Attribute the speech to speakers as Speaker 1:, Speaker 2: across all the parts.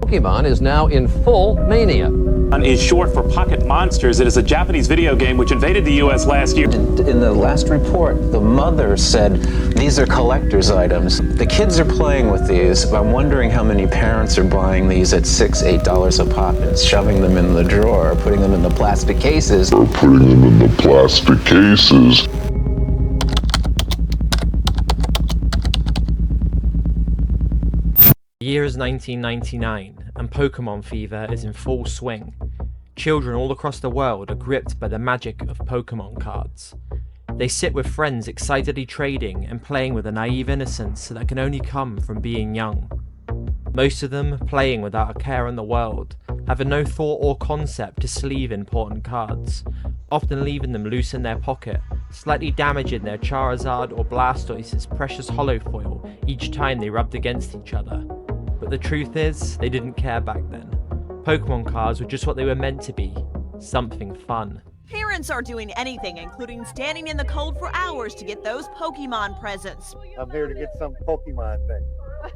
Speaker 1: Pokemon is now in full mania.
Speaker 2: Is short for Pocket Monsters. It is a Japanese video game which invaded the U.S. last year.
Speaker 3: In the last report, the mother said these are collector's items. The kids are playing with these. I'm wondering how many parents are buying these at $6, $8 a pop and shoving them in the drawer, or putting them in the plastic cases.
Speaker 4: The year is 1999, and Pokemon fever is in full swing. Children all across the world are gripped by the magic of Pokemon cards. They sit with friends excitedly trading and playing with a naive innocence that can only come from being young. Most of them, playing without a care in the world, having no thought or concept to sleeve important cards, often leaving them loose in their pocket, slightly damaging their Charizard or Blastoise's precious holofoil each time they rubbed against each other. But the truth is, they didn't care back then. Pokemon cards were just what they were meant to be, something fun.
Speaker 5: Parents are doing anything, including standing in the cold for hours to get those Pokemon presents.
Speaker 6: I'm here to get some Pokemon thing.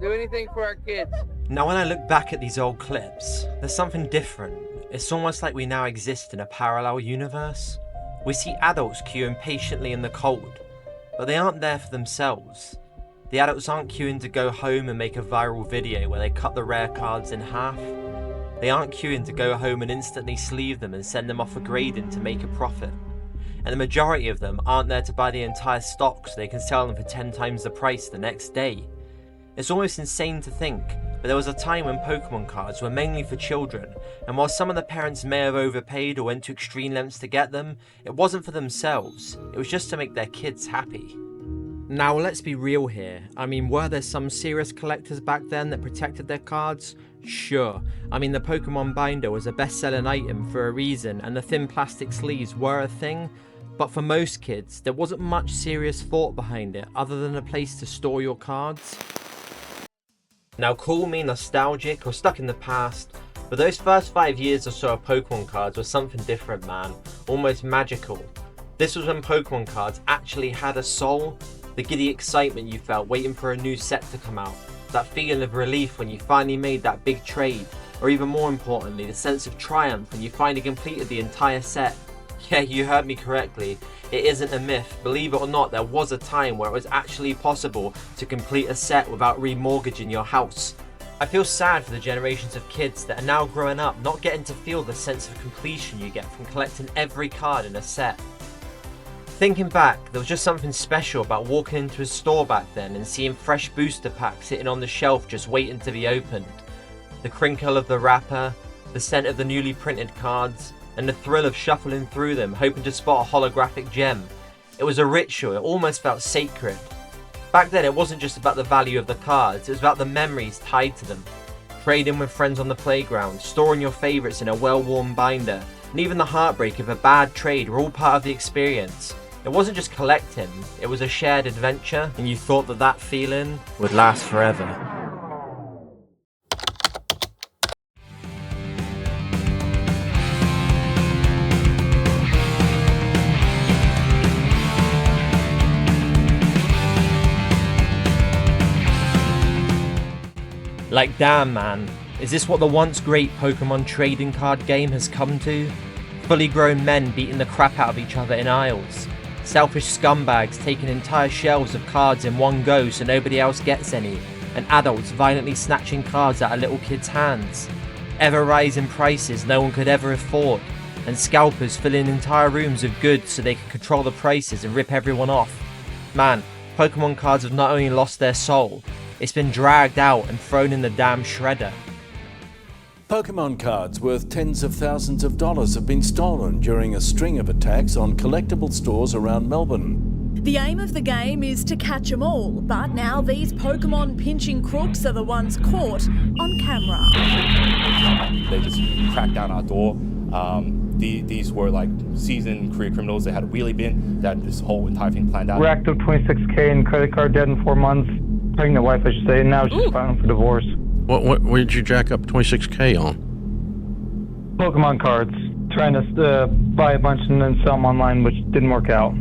Speaker 7: Do anything for our kids.
Speaker 4: Now when I look back at these old clips, there's something different. It's almost like we now exist in a parallel universe. We see adults queuing patiently in the cold, but they aren't there for themselves. The adults aren't queuing to go home and make a viral video where they cut the rare cards in half. They aren't queuing to go home and instantly sleeve them and send them off for grading to make a profit. And the majority of them aren't there to buy the entire stock so they can sell them for 10 times the price the next day. It's almost insane to think, but there was a time when Pokemon cards were mainly for children, and while some of the parents may have overpaid or went to extreme lengths to get them, it wasn't for themselves, it was just to make their kids happy. Now let's be real here. I mean, were there some serious collectors back then that protected their cards? Sure. I mean, the Pokemon binder was a best-selling item for a reason, and the thin plastic sleeves were a thing, but for most kids, there wasn't much serious thought behind it other than a place to store your cards. Now call me nostalgic or stuck in the past, but those first 5 years or so of Pokemon cards was something different, man. Almost magical. This was when Pokemon cards actually had a soul. The giddy excitement you felt waiting for a new set to come out, that feeling of relief when you finally made that big trade, or even more importantly, the sense of triumph when you finally completed the entire set. Yeah, you heard me correctly, it isn't a myth. Believe it or not, there was a time where it was actually possible to complete a set without remortgaging your house. I feel sad for the generations of kids that are now growing up not getting to feel the sense of completion you get from collecting every card in a set. Thinking back, there was just something special about walking into a store back then and seeing fresh booster packs sitting on the shelf just waiting to be opened. The crinkle of the wrapper, the scent of the newly printed cards, and the thrill of shuffling through them hoping to spot a holographic gem. It was a ritual, it almost felt sacred. Back then it wasn't just about the value of the cards, it was about the memories tied to them. Trading with friends on the playground, storing your favourites in a well-worn binder, and even the heartbreak of a bad trade were all part of the experience. It wasn't just collecting, it was a shared adventure, and you thought that that feeling would last forever. Like damn man, is this what the once great Pokemon trading card game has come to? Fully grown men beating the crap out of each other in aisles. Selfish scumbags taking entire shelves of cards in one go so nobody else gets any, and adults violently snatching cards out of little kids' hands. Ever rising prices no one could ever afford, and scalpers filling entire rooms of goods so they could control the prices and rip everyone off. Man, Pokemon cards have not only lost their soul, it's been dragged out and thrown in the damn shredder.
Speaker 8: Pokemon cards worth tens of thousands of dollars have been stolen during a string of attacks on collectible stores around Melbourne.
Speaker 9: The aim of the game is to catch them all, but now these Pokemon pinching crooks are the ones caught on camera.
Speaker 10: They just cracked down our door. These were like seasoned career criminals. They had a wheelie bin. They had this whole entire thing planned out.
Speaker 6: Racked up $26K in credit card debt in 4 months. Pregnant wife, I should say, and now she's filing for divorce.
Speaker 11: What did you jack up 26K on?
Speaker 6: Pokemon cards. Trying to buy a bunch and then sell them online, which didn't work out.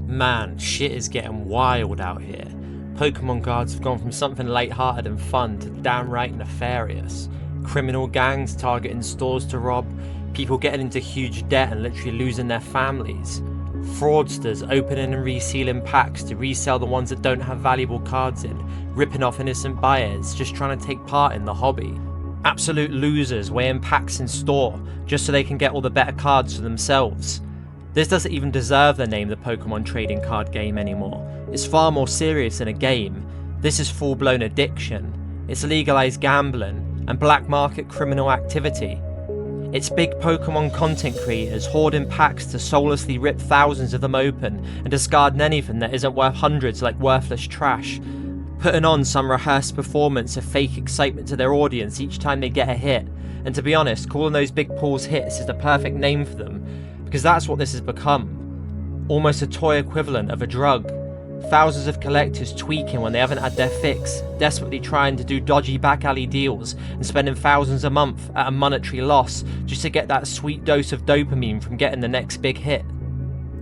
Speaker 4: Man, shit is getting wild out here. Pokemon cards have gone from something light-hearted and fun to downright nefarious. criminal gangs targeting stores to rob, people getting into huge debt and literally losing their families, fraudsters opening and resealing packs to resell the ones that don't have valuable cards in, ripping off innocent buyers just trying to take part in the hobby, absolute losers weighing packs in store just so they can get all the better cards for themselves. This doesn't even deserve the name the Pokemon trading card game anymore. It's far more serious than a game. This is full-blown addiction. It's legalized gambling and black market criminal activity. It's big Pokemon content creators hoarding packs to soullessly rip thousands of them open and discarding anything that isn't worth hundreds like worthless trash, putting on some rehearsed performance of fake excitement to their audience each time they get a hit, and to be honest, calling those big pools hits is the perfect name for them, because that's what this has become. Almost a toy equivalent of a drug. Thousands of collectors tweaking when they haven't had their fix, desperately trying to do dodgy back alley deals and spending thousands a month at a monetary loss just to get that sweet dose of dopamine from getting the next big hit.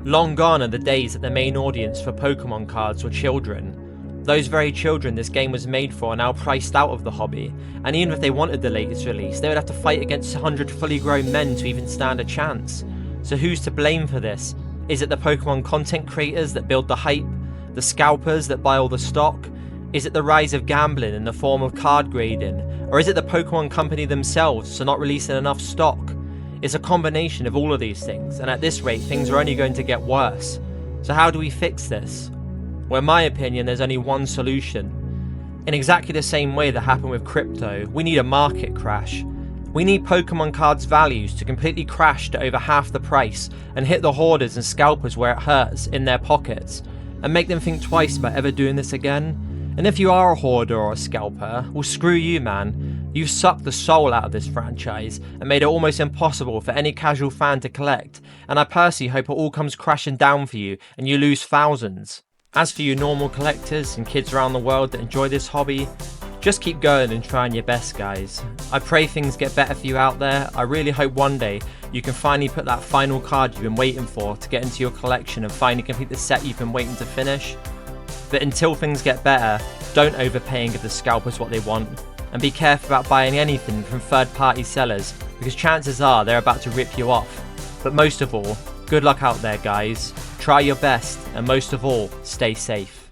Speaker 4: Long gone are the days that the main audience for Pokemon cards were children. Those very children this game was made for are now priced out of the hobby, and even if they wanted the latest release, they would have to fight against 100 fully grown men to even stand a chance. So who's to blame for this? Is it the Pokemon content creators that build the hype? The scalpers that buy all the stock? Is it the rise of gambling in the form of card grading? Or is it the Pokemon company themselves for not releasing enough stock? It's a combination of all of these things, and at this rate things are only going to get worse. So how do we fix this? Well, in my opinion, there's only one solution. In exactly the same way that happened with crypto, we need a market crash. We need Pokemon cards' values to completely crash to over half the price and hit the hoarders and scalpers where it hurts, in their pockets, and make them think twice about ever doing this again. And if you are a hoarder or a scalper, well, screw you, man. You've sucked the soul out of this franchise and made it almost impossible for any casual fan to collect, and I personally hope it all comes crashing down for you and you lose thousands. As for you normal collectors and kids around the world that enjoy this hobby, just keep going and trying your best, guys. I pray things get better for you out there. I really hope one day you can finally put that final card you've been waiting for to get into your collection and finally complete the set you've been waiting to finish. But until things get better, don't overpay and give the scalpers what they want, and be careful about buying anything from third-party sellers, because chances are they're about to rip you off. But most of all, good luck out there, guys. Try your best, and most of all, stay safe.